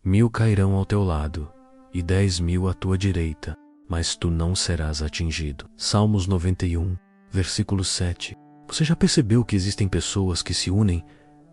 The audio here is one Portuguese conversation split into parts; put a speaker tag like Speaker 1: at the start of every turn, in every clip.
Speaker 1: 1000 cairão ao teu lado, e 10.000 à tua direita, mas tu não serás atingido. Salmos 91, versículo 7. Você já percebeu que existem pessoas que se unem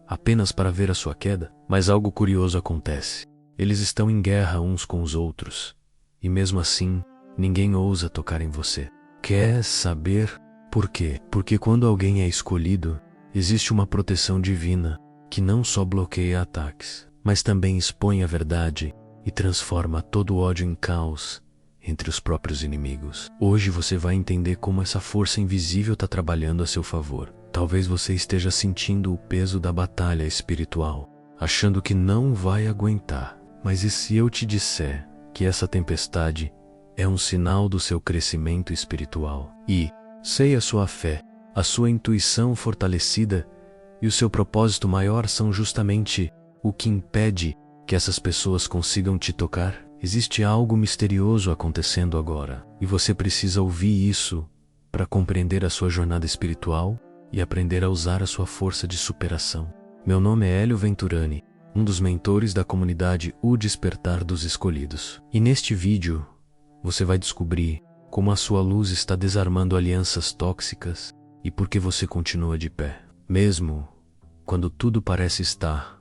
Speaker 1: apenas para ver a sua queda? Mas algo curioso acontece. Eles estão em guerra uns com os outros, e mesmo assim, ninguém ousa tocar em você. Quer saber por quê? Porque quando alguém é escolhido, existe uma proteção divina que não só bloqueia ataques, mas também expõe a verdade e transforma todo o ódio em caos entre os próprios inimigos. Hoje você vai entender como essa força invisível está trabalhando a seu favor. Talvez você esteja sentindo o peso da batalha espiritual, achando que não vai aguentar. Mas e se eu te disser que essa tempestade é um sinal do seu crescimento espiritual? E sei a sua fé, a sua intuição fortalecida e o seu propósito maior são justamente o que impede que essas pessoas consigam te tocar? Existe algo misterioso acontecendo agora, e você precisa ouvir isso para compreender a sua jornada espiritual e aprender a usar a sua força de superação. Meu nome é Hélio Venturani, um dos mentores da comunidade O Despertar dos Escolhidos. E neste vídeo, você vai descobrir como a sua luz está desarmando alianças tóxicas e por que você continua de pé, mesmo quando tudo parece estar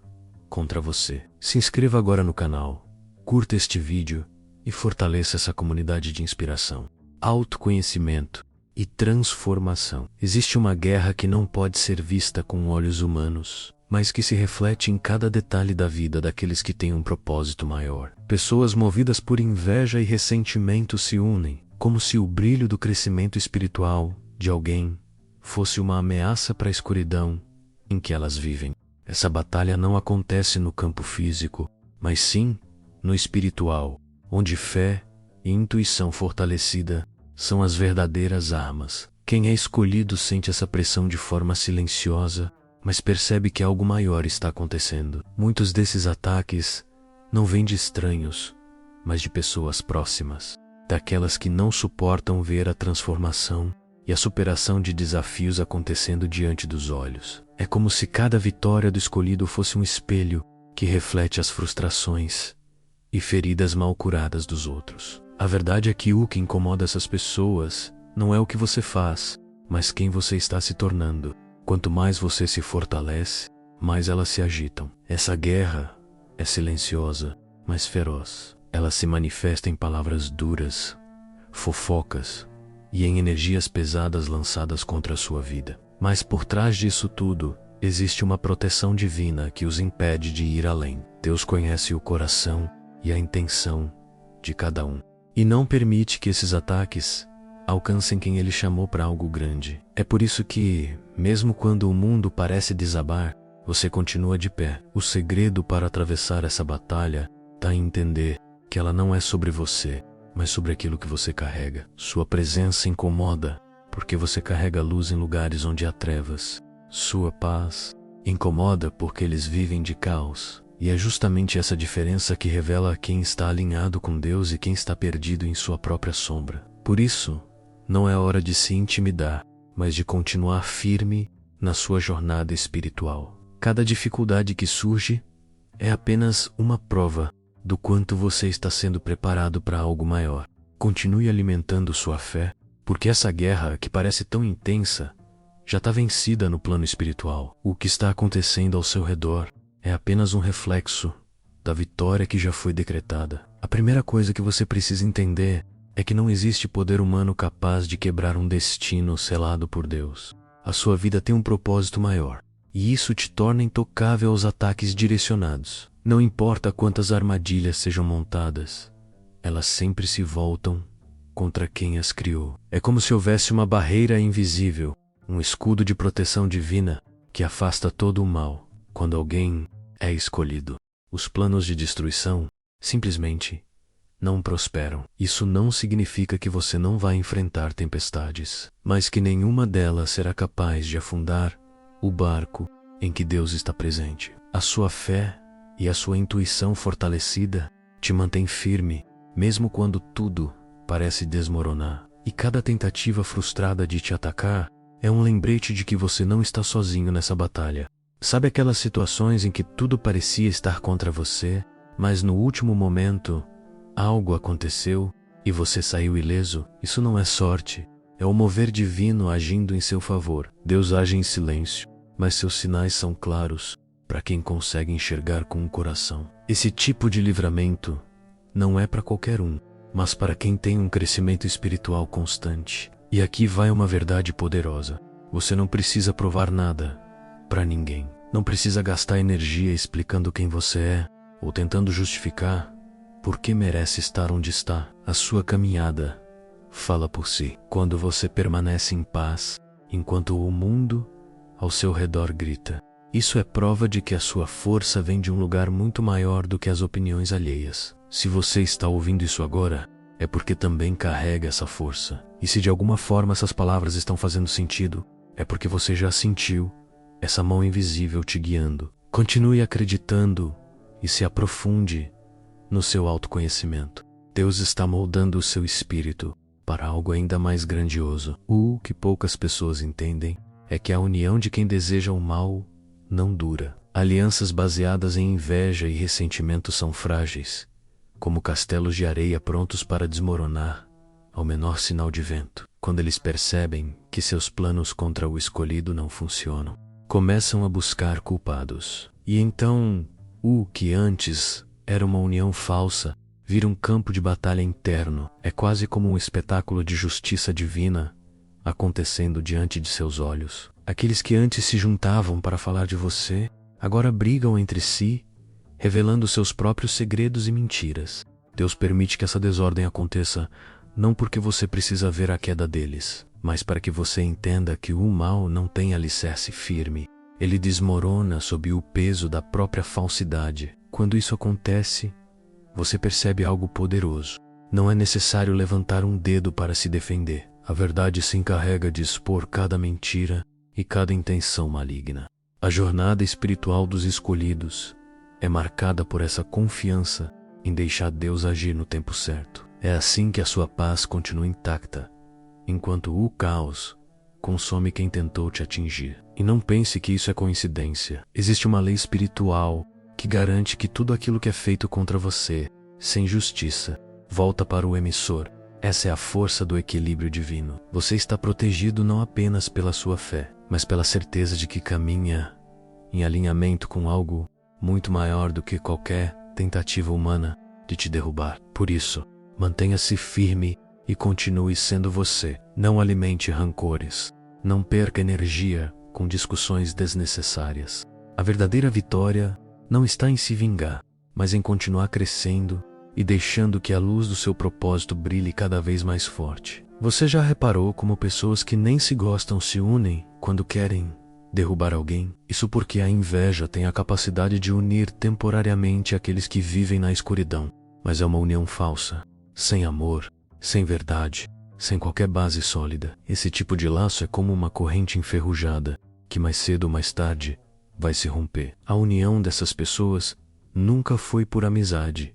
Speaker 1: contra você. Se inscreva agora no canal, curta este vídeo e fortaleça essa comunidade de inspiração, autoconhecimento e transformação. Existe uma guerra que não pode ser vista com olhos humanos, mas que se reflete em cada detalhe da vida daqueles que têm um propósito maior. Pessoas movidas por inveja e ressentimento se unem, como se o brilho do crescimento espiritual de alguém fosse uma ameaça para a escuridão em que elas vivem. Essa batalha não acontece no campo físico, mas sim no espiritual, onde fé e intuição fortalecida são as verdadeiras armas. Quem é escolhido sente essa pressão de forma silenciosa, mas percebe que algo maior está acontecendo. Muitos desses ataques não vêm de estranhos, mas de pessoas próximas, daquelas que não suportam ver a transformação e a superação de desafios acontecendo diante dos olhos. É como se cada vitória do escolhido fosse um espelho que reflete as frustrações e feridas mal curadas dos outros. A verdade é que o que incomoda essas pessoas não é o que você faz, mas quem você está se tornando. Quanto mais você se fortalece, mais elas se agitam. Essa guerra é silenciosa, mas feroz. Ela se manifesta em palavras duras, fofocas e em energias pesadas lançadas contra a sua vida. Mas por trás disso tudo, existe uma proteção divina que os impede de ir além. Deus conhece o coração e a intenção de cada um, e não permite que esses ataques alcancem quem Ele chamou para algo grande. É por isso que, mesmo quando o mundo parece desabar, você continua de pé. O segredo para atravessar essa batalha está em entender que ela não é sobre você, mas sobre aquilo que você carrega. Sua presença incomoda, porque você carrega luz em lugares onde há trevas. Sua paz incomoda porque eles vivem de caos. E é justamente essa diferença que revela quem está alinhado com Deus e quem está perdido em sua própria sombra. Por isso, não é hora de se intimidar, mas de continuar firme na sua jornada espiritual. Cada dificuldade que surge é apenas uma prova do quanto você está sendo preparado para algo maior. Continue alimentando sua fé, porque essa guerra, que parece tão intensa, já está vencida no plano espiritual. O que está acontecendo ao seu redor é apenas um reflexo da vitória que já foi decretada. A primeira coisa que você precisa entender é que não existe poder humano capaz de quebrar um destino selado por Deus. A sua vida tem um propósito maior, e isso te torna intocável aos ataques direcionados. Não importa quantas armadilhas sejam montadas, elas sempre se voltam contra quem as criou. É como se houvesse uma barreira invisível, um escudo de proteção divina que afasta todo o mal. Quando alguém é escolhido, os planos de destruição simplesmente não prosperam. Isso não significa que você não vai enfrentar tempestades, mas que nenhuma delas será capaz de afundar o barco em que Deus está presente. A sua fé e a sua intuição fortalecida te mantém firme, mesmo quando tudo parece desmoronar. E cada tentativa frustrada de te atacar é um lembrete de que você não está sozinho nessa batalha. Sabe aquelas situações em que tudo parecia estar contra você, mas no último momento, algo aconteceu e você saiu ileso. Isso não é sorte, é o mover divino agindo em seu favor. Deus age em silêncio, mas seus sinais são claros para quem consegue enxergar com o coração. Esse tipo de livramento não é para qualquer um, mas para quem tem um crescimento espiritual constante. E aqui vai uma verdade poderosa. Você não precisa provar nada para ninguém. Não precisa gastar energia explicando quem você é ou tentando justificar por que merece estar onde está. A sua caminhada fala por si. Quando você permanece em paz, enquanto o mundo ao seu redor grita. Isso é prova de que a sua força vem de um lugar muito maior do que as opiniões alheias. Se você está ouvindo isso agora, é porque também carrega essa força. E se de alguma forma essas palavras estão fazendo sentido, é porque você já sentiu essa mão invisível te guiando. Continue acreditando e se aprofunde no seu autoconhecimento. Deus está moldando o seu espírito para algo ainda mais grandioso. O que poucas pessoas entendem é que a união de quem deseja o mal não dura. Alianças baseadas em inveja e ressentimento são frágeis, como castelos de areia prontos para desmoronar ao menor sinal de vento. Quando eles percebem que seus planos contra o escolhido não funcionam, começam a buscar culpados. E então, o que antes era uma união falsa vira um campo de batalha interno. É quase como um espetáculo de justiça divina acontecendo diante de seus olhos. Aqueles que antes se juntavam para falar de você, agora brigam entre si, revelando seus próprios segredos e mentiras. Deus permite que essa desordem aconteça, não porque você precisa ver a queda deles, mas para que você entenda que o mal não tem alicerce firme. Ele desmorona sob o peso da própria falsidade. Quando isso acontece, você percebe algo poderoso. Não é necessário levantar um dedo para se defender. A verdade se encarrega de expor cada mentira e cada intenção maligna. A jornada espiritual dos escolhidos é marcada por essa confiança em deixar Deus agir no tempo certo. É assim que a sua paz continua intacta, enquanto o caos consome quem tentou te atingir. E não pense que isso é coincidência. Existe uma lei espiritual que garante que tudo aquilo que é feito contra você, sem justiça, volta para o emissor. Essa é a força do equilíbrio divino. Você está protegido não apenas pela sua fé, mas pela certeza de que caminha em alinhamento com algo muito maior do que qualquer tentativa humana de te derrubar. Por isso, mantenha-se firme e continue sendo você. Não alimente rancores. Não perca energia com discussões desnecessárias. A verdadeira vitória não está em se vingar, mas em continuar crescendo e deixando que a luz do seu propósito brilhe cada vez mais forte. Você já reparou como pessoas que nem se gostam se unem quando querem derrubar alguém? Isso porque a inveja tem a capacidade de unir temporariamente aqueles que vivem na escuridão, mas é uma união falsa, sem amor, sem verdade, sem qualquer base sólida. Esse tipo de laço é como uma corrente enferrujada, que mais cedo ou mais tarde vai se romper. A união dessas pessoas nunca foi por amizade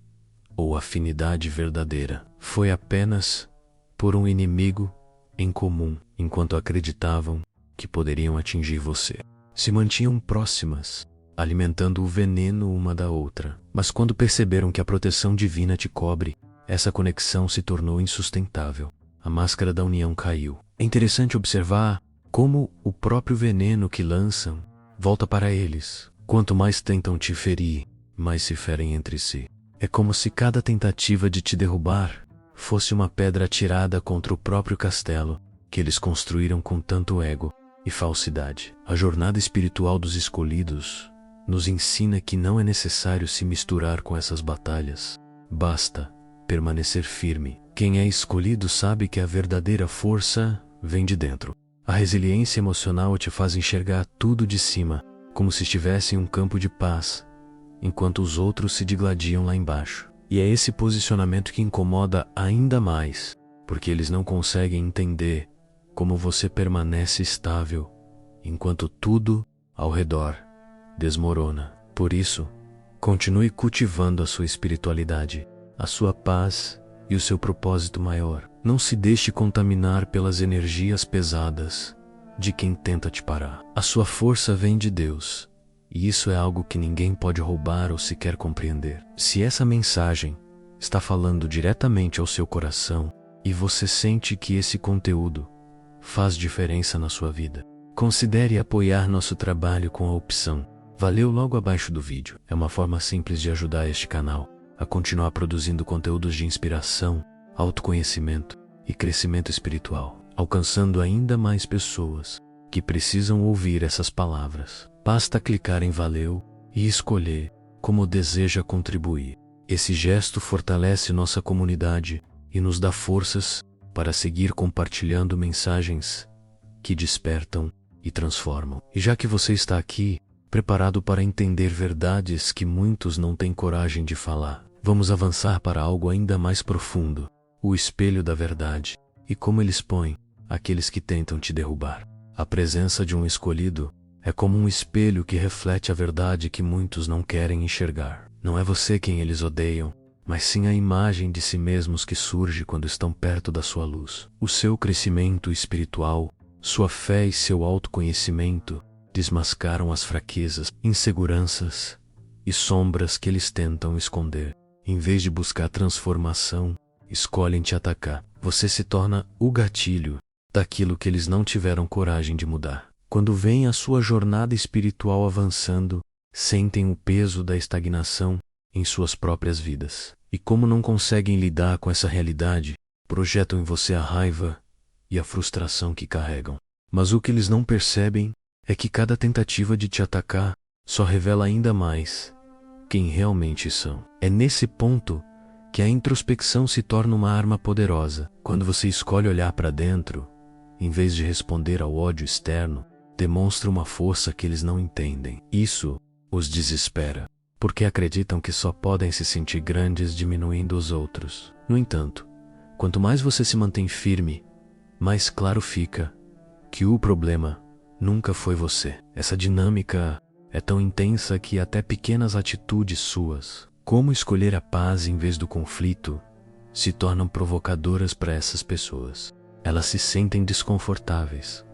Speaker 1: ou afinidade verdadeira. Foi apenas por um inimigo em comum, enquanto acreditavam que poderiam atingir você. Se mantinham próximas, alimentando o veneno uma da outra. Mas quando perceberam que a proteção divina te cobre, essa conexão se tornou insustentável. A máscara da união caiu. É interessante observar como o próprio veneno que lançam volta para eles. Quanto mais tentam te ferir, mais se ferem entre si. É como se cada tentativa de te derrubar fosse uma pedra atirada contra o próprio castelo que eles construíram com tanto ego e falsidade. A jornada espiritual dos escolhidos nos ensina que não é necessário se misturar com essas batalhas. Basta permanecer firme. Quem é escolhido sabe que a verdadeira força vem de dentro. A resiliência emocional te faz enxergar tudo de cima, como se estivesse em um campo de paz, enquanto os outros se digladiam lá embaixo. E é esse posicionamento que incomoda ainda mais, porque eles não conseguem entender como você permanece estável, enquanto tudo ao redor desmorona. Por isso, continue cultivando a sua espiritualidade, a sua paz e o seu propósito maior. Não se deixe contaminar pelas energias pesadas de quem tenta te parar. A sua força vem de Deus, E isso é algo que ninguém pode roubar ou sequer compreender. Se essa mensagem está falando diretamente ao seu coração e você sente que esse conteúdo faz diferença na sua vida, considere apoiar nosso trabalho com a opção Valeu logo abaixo do vídeo. É uma forma simples de ajudar este canal a continuar produzindo conteúdos de inspiração, autoconhecimento e crescimento espiritual, alcançando ainda mais pessoas que precisam ouvir essas palavras. Basta clicar em Valeu e escolher como deseja contribuir. Esse gesto fortalece nossa comunidade e nos dá forças para seguir compartilhando mensagens que despertam e transformam. E já que você está aqui, preparado para entender verdades que muitos não têm coragem de falar, vamos avançar para algo ainda mais profundo: o espelho da verdade e como ele expõe aqueles que tentam te derrubar. A presença de um escolhido é como um espelho que reflete a verdade que muitos não querem enxergar. Não é você quem eles odeiam, mas sim a imagem de si mesmos que surge quando estão perto da sua luz. O seu crescimento espiritual, sua fé e seu autoconhecimento desmascaram as fraquezas, inseguranças e sombras que eles tentam esconder. Em vez de buscar transformação, escolhem te atacar. Você se torna o gatilho daquilo que eles não tiveram coragem de mudar. Quando veem a sua jornada espiritual avançando, sentem o peso da estagnação em suas próprias vidas. E como não conseguem lidar com essa realidade, projetam em você a raiva e a frustração que carregam. Mas o que eles não percebem é que cada tentativa de te atacar só revela ainda mais quem realmente são. É nesse ponto que a introspecção se torna uma arma poderosa. Quando você escolhe olhar para dentro, em vez de responder ao ódio externo, demonstra uma força que eles não entendem. Isso os desespera, porque acreditam que só podem se sentir grandes diminuindo os outros. No entanto, quanto mais você se mantém firme, mais claro fica que o problema nunca foi você. Essa dinâmica é tão intensa que até pequenas atitudes suas, como escolher a paz em vez do conflito, se tornam provocadoras para essas pessoas. Elas se sentem desconfortáveis,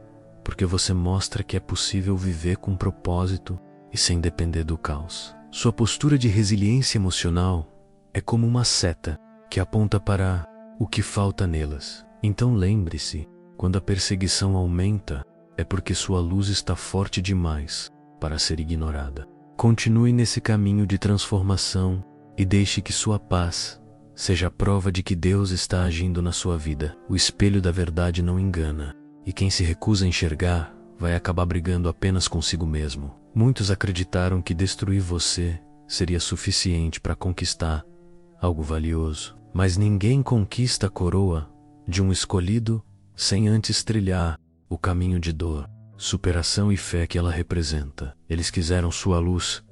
Speaker 1: porque você mostra que é possível viver com propósito e sem depender do caos. Sua postura de resiliência emocional é como uma seta que aponta para o que falta nelas. Então lembre-se, quando a perseguição aumenta, é porque sua luz está forte demais para ser ignorada. Continue nesse caminho de transformação e deixe que sua paz seja a prova de que Deus está agindo na sua vida. O espelho da verdade não engana, e quem se recusa a enxergar vai acabar brigando apenas consigo mesmo. Muitos acreditaram que destruir você seria suficiente para conquistar algo valioso, mas ninguém conquista a coroa de um escolhido sem antes trilhar o caminho de dor, superação e fé que ela representa. Eles quiseram sua luz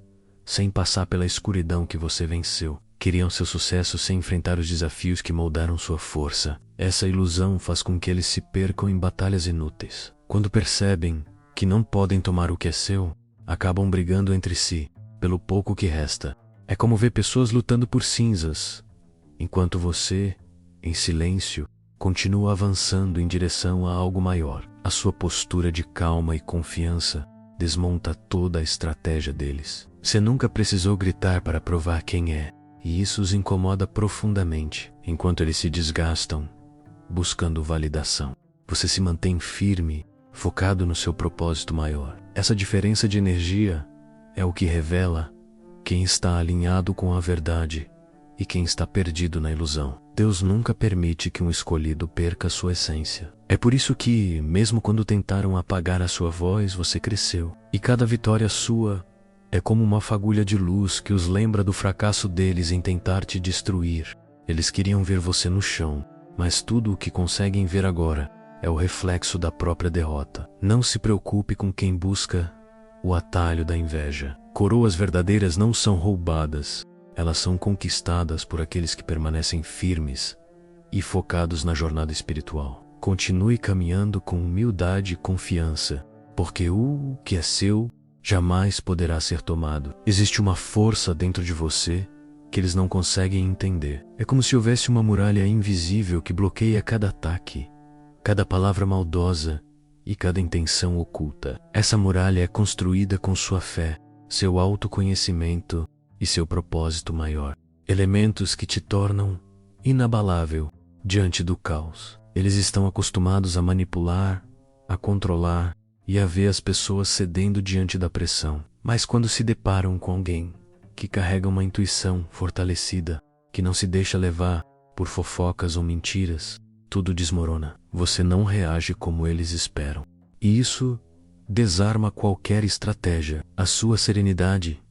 Speaker 1: sem passar pela escuridão que você venceu. Queriam seu sucesso sem enfrentar os desafios que moldaram sua força. Essa ilusão faz com que eles se percam em batalhas inúteis. Quando percebem que não podem tomar o que é seu, acabam brigando entre si pelo pouco que resta. É como ver pessoas lutando por cinzas, enquanto você, em silêncio, continua avançando em direção a algo maior. A sua postura de calma e confiança desmonta toda a estratégia deles. Você nunca precisou gritar para provar quem é, e isso os incomoda profundamente. Enquanto eles se desgastam, buscando validação, você se mantém firme, focado no seu propósito maior. Essa diferença de energia é o que revela quem está alinhado com a verdade e quem está perdido na ilusão. Deus nunca permite que um escolhido perca sua essência. É por isso que, mesmo quando tentaram apagar a sua voz, você cresceu. E cada vitória sua é como uma fagulha de luz que os lembra do fracasso deles em tentar te destruir. Eles queriam ver você no chão, mas tudo o que conseguem ver agora é o reflexo da própria derrota. Não se preocupe com quem busca o atalho da inveja. Coroas verdadeiras não são roubadas, elas são conquistadas por aqueles que permanecem firmes e focados na jornada espiritual. Continue caminhando com humildade e confiança, porque o que é seu jamais poderá ser tomado. Existe uma força dentro de você que eles não conseguem entender. É como se houvesse uma muralha invisível que bloqueia cada ataque, cada palavra maldosa e cada intenção oculta. Essa muralha é construída com sua fé, seu autoconhecimento e seu propósito maior. Elementos que te tornam inabalável diante do caos. Eles estão acostumados a manipular, a controlar e a ver as pessoas cedendo diante da pressão. Mas quando se deparam com alguém que carrega uma intuição fortalecida, que não se deixa levar por fofocas ou mentiras, tudo desmorona. Você não reage como eles esperam. E isso desarma qualquer estratégia. A sua serenidade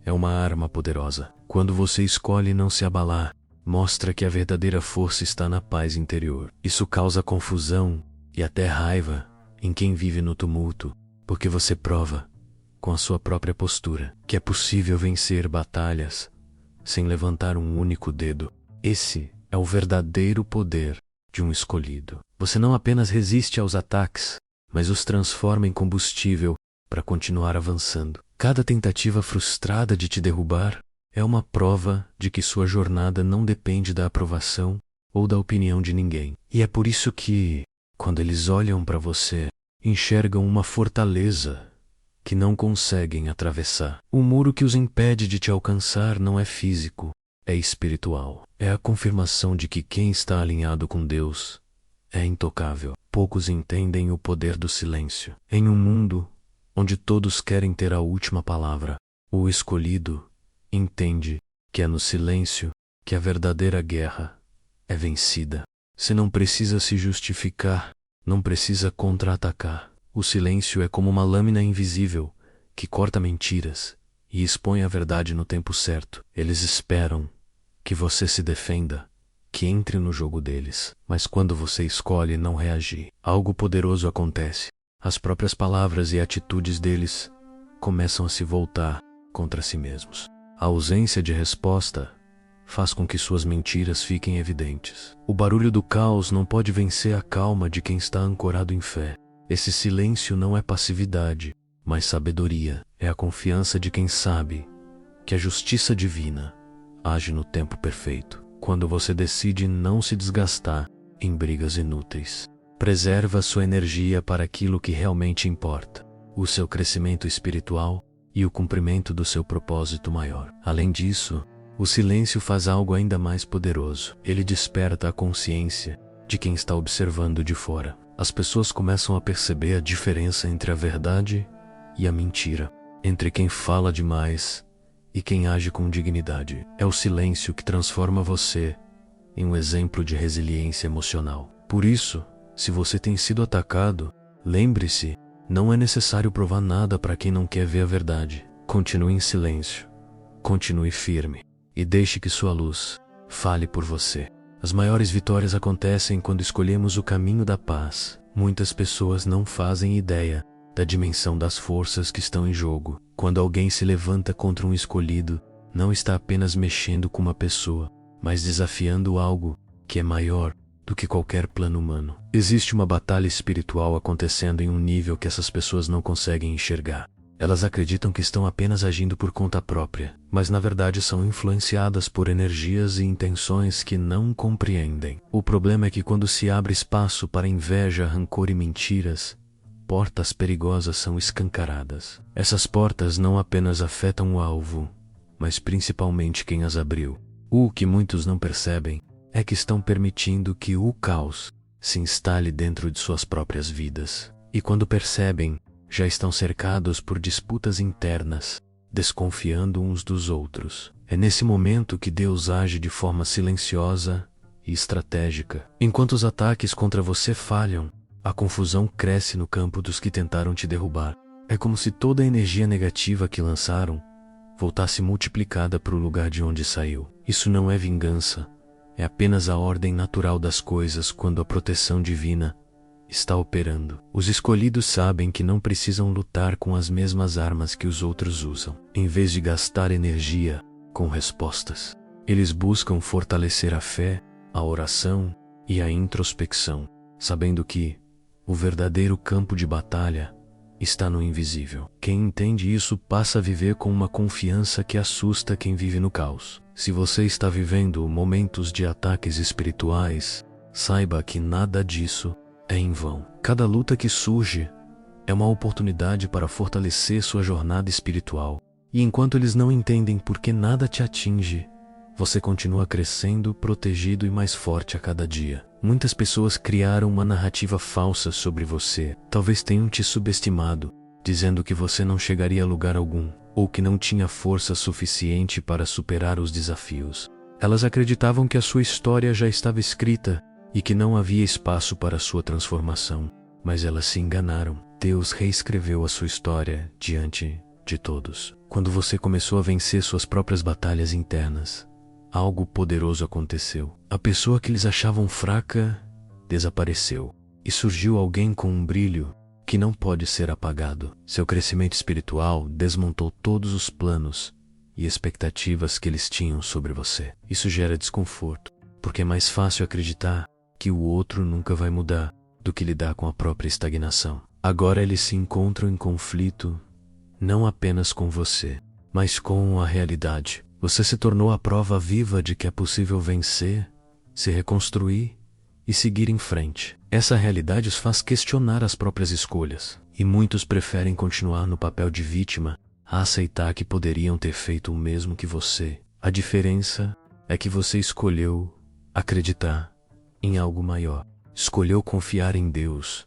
Speaker 1: é uma arma poderosa. Quando você escolhe não se abalar, mostra que a verdadeira força está na paz interior. Isso causa confusão e até raiva em quem vive no tumulto, porque você prova, com a sua própria postura, que é possível vencer batalhas sem levantar um único dedo. Esse é o verdadeiro poder de um escolhido. Você não apenas resiste aos ataques, mas os transforma em combustível para continuar avançando. Cada tentativa frustrada de te derrubar é uma prova de que sua jornada não depende da aprovação ou da opinião de ninguém. E é por isso que, quando eles olham para você, enxergam uma fortaleza que não conseguem atravessar. O muro que os impede de te alcançar não é físico, é espiritual. É a confirmação de que quem está alinhado com Deus é intocável. Poucos entendem o poder do silêncio. Em um mundo onde todos querem ter a última palavra, o escolhido entende que é no silêncio que a verdadeira guerra é vencida. Você não precisa se justificar, não precisa contra-atacar. O silêncio é como uma lâmina invisível que corta mentiras e expõe a verdade no tempo certo. Eles esperam que você se defenda, que entre no jogo deles. Mas quando você escolhe não reagir, algo poderoso acontece. As próprias palavras e atitudes deles começam a se voltar contra si mesmos. A ausência de resposta faz com que suas mentiras fiquem evidentes. O barulho do caos não pode vencer a calma de quem está ancorado em fé. Esse silêncio não é passividade, mas sabedoria. É a confiança de quem sabe que a justiça divina age no tempo perfeito. Quando você decide não se desgastar em brigas inúteis, preserva sua energia para aquilo que realmente importa, o seu crescimento espiritual e o cumprimento do seu propósito maior. Além disso, o silêncio faz algo ainda mais poderoso. Ele desperta a consciência de quem está observando de fora. As pessoas começam a perceber a diferença entre a verdade e a mentira, entre quem fala demais e quem age com dignidade. É o silêncio que transforma você em um exemplo de resiliência emocional. Por isso, se você tem sido atacado, lembre-se, não é necessário provar nada para quem não quer ver a verdade. Continue em silêncio, continue firme e deixe que sua luz fale por você. As maiores vitórias acontecem quando escolhemos o caminho da paz. Muitas pessoas não fazem ideia da dimensão das forças que estão em jogo. Quando alguém se levanta contra um escolhido, não está apenas mexendo com uma pessoa, mas desafiando algo que é maior do que qualquer plano humano. Existe uma batalha espiritual acontecendo em um nível que essas pessoas não conseguem enxergar. Elas acreditam que estão apenas agindo por conta própria, mas na verdade são influenciadas por energias e intenções que não compreendem. O problema é que quando se abre espaço para inveja, rancor e mentiras, portas perigosas são escancaradas. Essas portas não apenas afetam o alvo, mas principalmente quem as abriu. O que muitos não percebem é que estão permitindo que o caos se instale dentro de suas próprias vidas. E quando percebem, já estão cercados por disputas internas, desconfiando uns dos outros. É nesse momento que Deus age de forma silenciosa e estratégica. Enquanto os ataques contra você falham, a confusão cresce no campo dos que tentaram te derrubar. É como se toda a energia negativa que lançaram voltasse multiplicada para o lugar de onde saiu. Isso não é vingança, é apenas a ordem natural das coisas quando a proteção divina está operando. Os escolhidos sabem que não precisam lutar com as mesmas armas que os outros usam. Em vez de gastar energia com respostas, eles buscam fortalecer a fé, a oração e a introspecção, sabendo que o verdadeiro campo de batalha está no invisível. Quem entende isso passa a viver com uma confiança que assusta quem vive no caos. Se você está vivendo momentos de ataques espirituais, saiba que nada disso é em vão. Cada luta que surge é uma oportunidade para fortalecer sua jornada espiritual E enquanto eles não entendem por que nada te atinge, você continua crescendo, protegido e mais forte a cada dia. Muitas pessoas criaram uma narrativa falsa sobre você. Talvez tenham te subestimado, dizendo que você não chegaria a lugar algum, ou que não tinha força suficiente para superar os desafios. Elas acreditavam que a sua história já estava escrita e que não havia espaço para sua transformação. Mas elas se enganaram. Deus reescreveu a sua história diante de todos. Quando você começou a vencer suas próprias batalhas internas, algo poderoso aconteceu. A pessoa que eles achavam fraca desapareceu. E surgiu alguém com um brilho que não pode ser apagado. Seu crescimento espiritual desmontou todos os planos e expectativas que eles tinham sobre você. Isso gera desconforto, porque é mais fácil acreditar que o outro nunca vai mudar do que lidar com a própria estagnação. Agora eles se encontram em conflito, não apenas com você, mas com a realidade. Você se tornou a prova viva de que é possível vencer, se reconstruir e seguir em frente. Essa realidade os faz questionar as próprias escolhas, e muitos preferem continuar no papel de vítima a aceitar que poderiam ter feito o mesmo que você. A diferença é que você escolheu acreditar em algo maior. Escolheu confiar em Deus,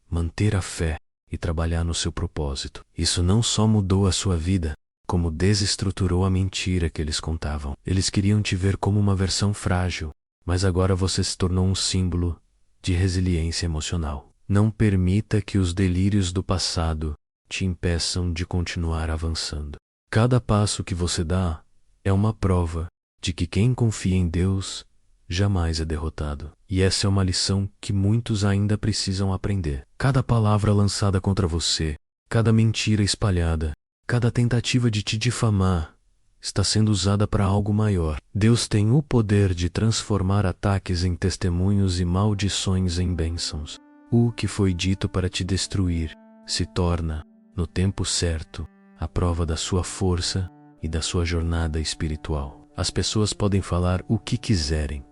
Speaker 1: manter a fé e trabalhar no seu propósito. Isso não só mudou a sua vida, como desestruturou a mentira que eles contavam. Eles queriam te ver como uma versão frágil, mas agora você se tornou um símbolo de resiliência emocional. Não permita que os delírios do passado te impeçam de continuar avançando. Cada passo que você dá é uma prova de que quem confia em Deus jamais é derrotado. E essa é uma lição que muitos ainda precisam aprender. Cada palavra lançada contra você, cada mentira espalhada, cada tentativa de te difamar está sendo usada para algo maior. Deus tem o poder de transformar ataques em testemunhos e maldições em bênçãos. O que foi dito para te destruir se torna, no tempo certo, a prova da sua força e da sua jornada espiritual. As pessoas podem falar o que quiserem,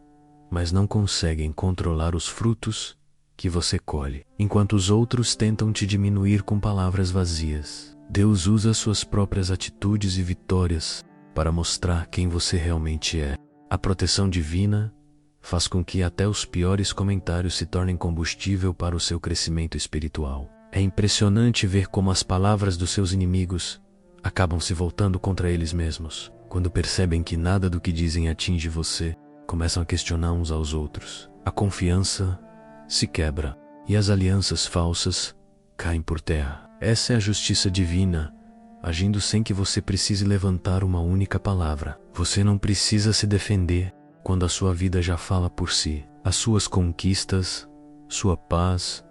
Speaker 1: mas não conseguem controlar os frutos que você colhe, enquanto os outros tentam te diminuir com palavras vazias. Deus usa suas próprias atitudes e vitórias para mostrar quem você realmente é. A proteção divina faz com que até os piores comentários se tornem combustível para o seu crescimento espiritual. É impressionante ver como as palavras dos seus inimigos acabam se voltando contra eles mesmos. Quando percebem que nada do que dizem atinge você, começam a questionar uns aos outros. A confiança se quebra e as alianças falsas caem por terra. Essa é a justiça divina, agindo sem que você precise levantar uma única palavra. Você não precisa se defender quando a sua vida já fala por si. As suas conquistas, sua paz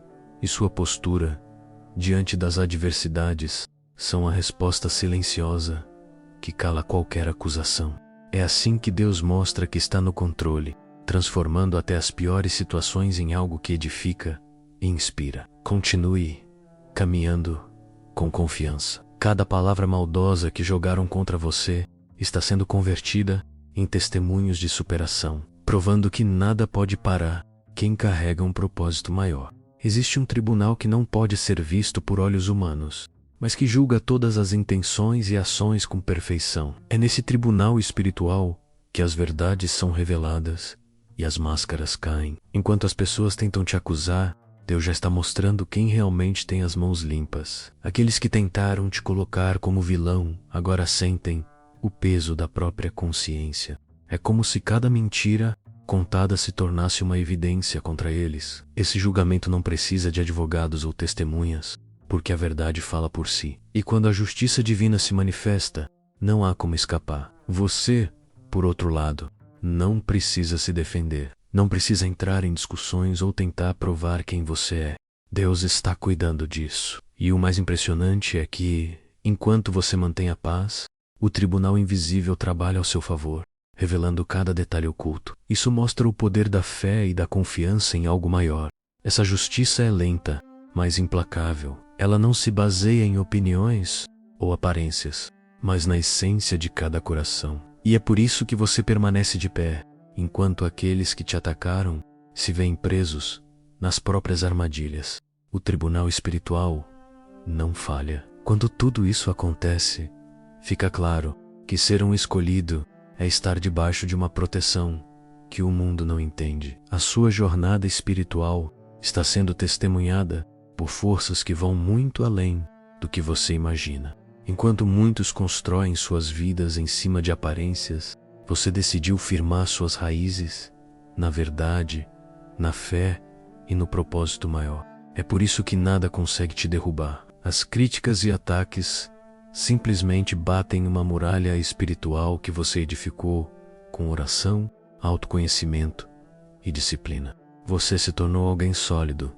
Speaker 1: e sua postura diante das adversidades são a resposta silenciosa que cala qualquer acusação. É assim que Deus mostra que está no controle, transformando até as piores situações em algo que edifica e inspira. Continue caminhando com confiança. Cada palavra maldosa que jogaram contra você está sendo convertida em testemunhos de superação, provando que nada pode parar quem carrega um propósito maior. Existe um tribunal que não pode ser visto por olhos humanos, mas que julga todas as intenções e ações com perfeição. É nesse tribunal espiritual que as verdades são reveladas e as máscaras caem. Enquanto as pessoas tentam te acusar, Deus já está mostrando quem realmente tem as mãos limpas. Aqueles que tentaram te colocar como vilão agora sentem o peso da própria consciência. É como se cada mentira contada se tornasse uma evidência contra eles. Esse julgamento não precisa de advogados ou testemunhas, porque a verdade fala por si. E quando a justiça divina se manifesta, não há como escapar. Você, por outro lado, não precisa se defender. Não precisa entrar em discussões ou tentar provar quem você é. Deus está cuidando disso. E o mais impressionante é que, enquanto você mantém a paz, o tribunal invisível trabalha ao seu favor, revelando cada detalhe oculto. Isso mostra o poder da fé e da confiança em algo maior. Essa justiça é lenta, mas implacável. Ela não se baseia em opiniões ou aparências, mas na essência de cada coração. E é por isso que você permanece de pé, enquanto aqueles que te atacaram se veem presos nas próprias armadilhas. O tribunal espiritual não falha. Quando tudo isso acontece, fica claro que ser um escolhido é estar debaixo de uma proteção que o mundo não entende. A sua jornada espiritual está sendo testemunhada por forças que vão muito além do que você imagina. Enquanto muitos constroem suas vidas em cima de aparências, você decidiu firmar suas raízes na verdade, na fé e no propósito maior. É por isso que nada consegue te derrubar. As críticas e ataques simplesmente batem uma muralha espiritual que você edificou com oração, autoconhecimento e disciplina. Você se tornou alguém sólido,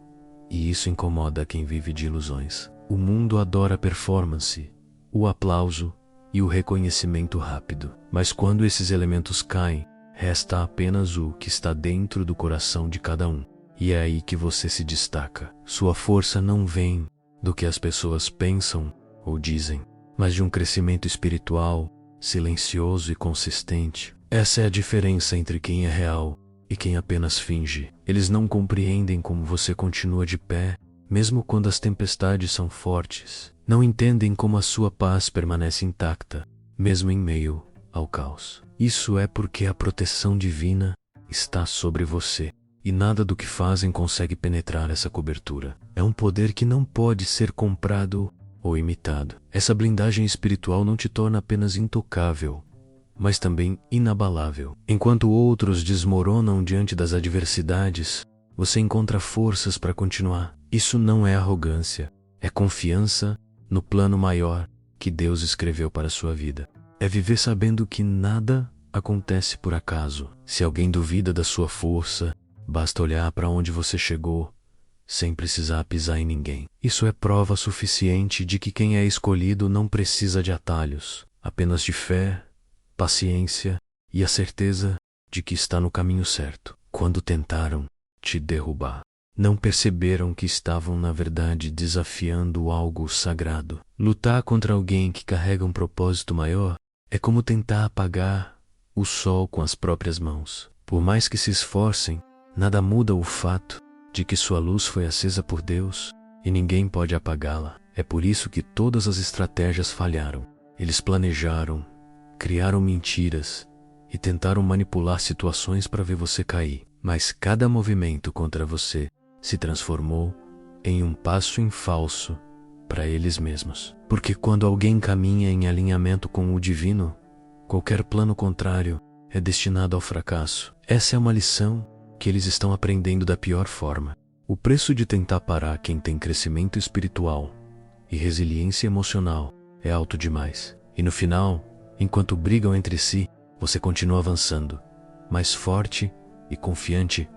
Speaker 1: e isso incomoda quem vive de ilusões. O mundo adora performance, o aplauso e o reconhecimento rápido. Mas quando esses elementos caem, resta apenas o que está dentro do coração de cada um. E é aí que você se destaca. Sua força não vem do que as pessoas pensam ou dizem, mas de um crescimento espiritual, silencioso e consistente. Essa é a diferença entre quem é real e quem apenas finge. Eles não compreendem como você continua de pé, mesmo quando as tempestades são fortes. Não entendem como a sua paz permanece intacta, mesmo em meio ao caos. Isso é porque a proteção divina está sobre você, e nada do que fazem consegue penetrar essa cobertura. É um poder que não pode ser comprado ou imitado. Essa blindagem espiritual não te torna apenas intocável, mas também inabalável. Enquanto outros desmoronam diante das adversidades, você encontra forças para continuar. Isso não é arrogância, é confiança no plano maior que Deus escreveu para a sua vida. É viver sabendo que nada acontece por acaso. Se alguém duvida da sua força, basta olhar para onde você chegou, sem precisar pisar em ninguém. Isso é prova suficiente de que quem é escolhido não precisa de atalhos, apenas de fé, paciência e a certeza de que está no caminho certo. Quando tentaram te derrubar, não perceberam que estavam, na verdade, desafiando algo sagrado. Lutar contra alguém que carrega um propósito maior é como tentar apagar o sol com as próprias mãos. Por mais que se esforcem, nada muda o fato de que sua luz foi acesa por Deus e ninguém pode apagá-la. É por isso que todas as estratégias falharam. Eles planejaram, criaram mentiras e tentaram manipular situações para ver você cair. Mas cada movimento contra você se transformou em um passo em falso para eles mesmos. Porque quando alguém caminha em alinhamento com o divino, qualquer plano contrário é destinado ao fracasso. Essa é uma lição que eles estão aprendendo da pior forma. O preço de tentar parar quem tem crescimento espiritual e resiliência emocional é alto demais. E no final, enquanto brigam entre si, você continua avançando, mais forte e confiante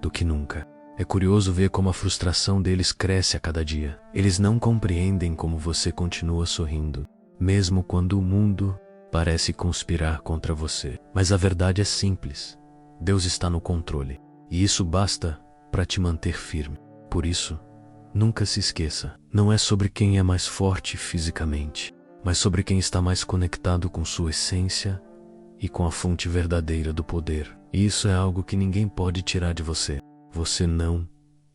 Speaker 1: do que nunca. É curioso ver como a frustração deles cresce a cada dia. Eles não compreendem como você continua sorrindo, mesmo quando o mundo parece conspirar contra você. Mas a verdade é simples. Deus está no controle, e isso basta para te manter firme. Por isso, nunca se esqueça, não é sobre quem é mais forte fisicamente, mas sobre quem está mais conectado com sua essência e com a fonte verdadeira do poder. E isso é algo que ninguém pode tirar de você. Você não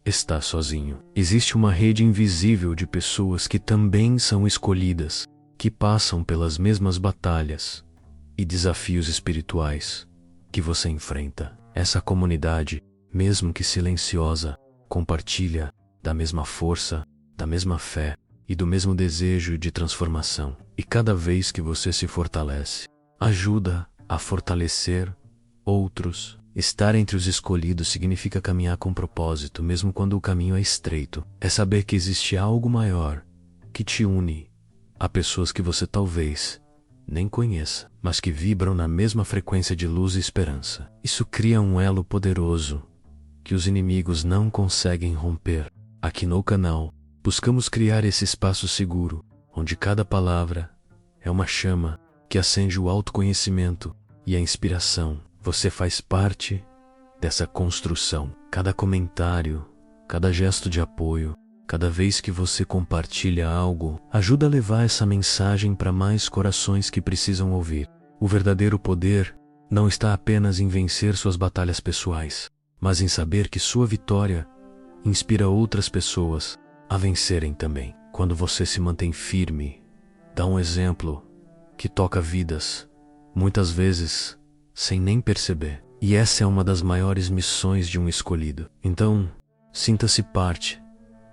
Speaker 1: está sozinho. Existe uma rede invisível de pessoas que também são escolhidas, que passam pelas mesmas batalhas e desafios espirituais que você enfrenta. Essa comunidade, mesmo que silenciosa, compartilha da mesma força, da mesma fé e do mesmo desejo de transformação. E cada vez que você se fortalece, ajuda a fortalecer outros. Estar entre os escolhidos significa caminhar com propósito, mesmo quando o caminho é estreito. É saber que existe algo maior que te une a pessoas que você talvez nem conheça, mas que vibram na mesma frequência de luz e esperança. Isso cria um elo poderoso que os inimigos não conseguem romper. Aqui no canal, buscamos criar esse espaço seguro, onde cada palavra é uma chama que acende o autoconhecimento e a inspiração. Você faz parte dessa construção. Cada comentário, cada gesto de apoio, cada vez que você compartilha algo, ajuda a levar essa mensagem para mais corações que precisam ouvir. O verdadeiro poder não está apenas em vencer suas batalhas pessoais, mas em saber que sua vitória inspira outras pessoas a vencerem também. Quando você se mantém firme, dá um exemplo que toca vidas, muitas vezes sem nem perceber. E essa é uma das maiores missões de um escolhido. Então, sinta-se parte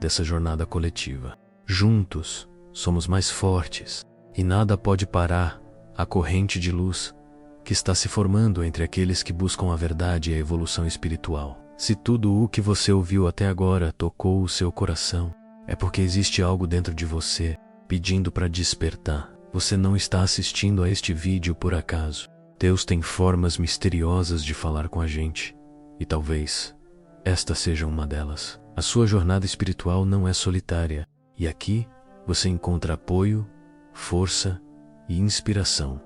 Speaker 1: dessa jornada coletiva. Juntos, somos mais fortes e nada pode parar a corrente de luz que está se formando entre aqueles que buscam a verdade e a evolução espiritual. Se tudo o que você ouviu até agora tocou o seu coração, é porque existe algo dentro de você pedindo para despertar. Você não está assistindo a este vídeo por acaso. Deus tem formas misteriosas de falar com a gente, e talvez esta seja uma delas. A sua jornada espiritual não é solitária, e aqui você encontra apoio, força e inspiração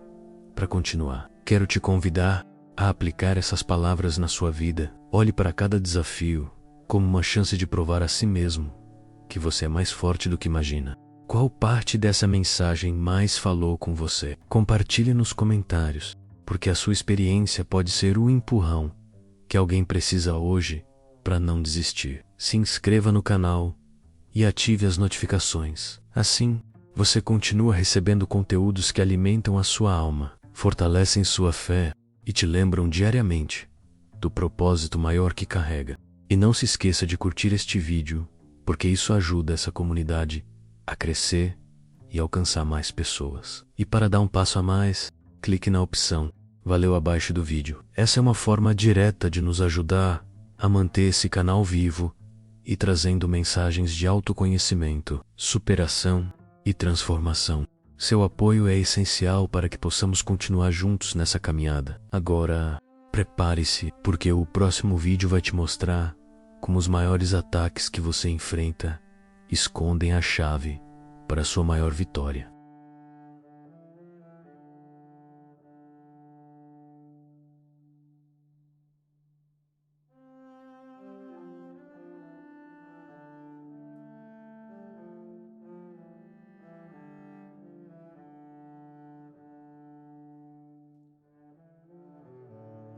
Speaker 1: para continuar. Quero te convidar a aplicar essas palavras na sua vida. Olhe para cada desafio como uma chance de provar a si mesmo que você é mais forte do que imagina. Qual parte dessa mensagem mais falou com você? Compartilhe nos comentários, porque a sua experiência pode ser o empurrão que alguém precisa hoje para não desistir. Se inscreva no canal e ative as notificações. Assim, você continua recebendo conteúdos que alimentam a sua alma, fortalecem sua fé e te lembram diariamente do propósito maior que carrega. E não se esqueça de curtir este vídeo, porque isso ajuda essa comunidade a crescer e alcançar mais pessoas. E para dar um passo a mais, clique na opção "Valeu" abaixo do vídeo. Essa é uma forma direta de nos ajudar a manter esse canal vivo e trazendo mensagens de autoconhecimento, superação e transformação. Seu apoio é essencial para que possamos continuar juntos nessa caminhada. Agora, prepare-se, porque o próximo vídeo vai te mostrar como os maiores ataques que você enfrenta escondem a chave para a sua maior vitória.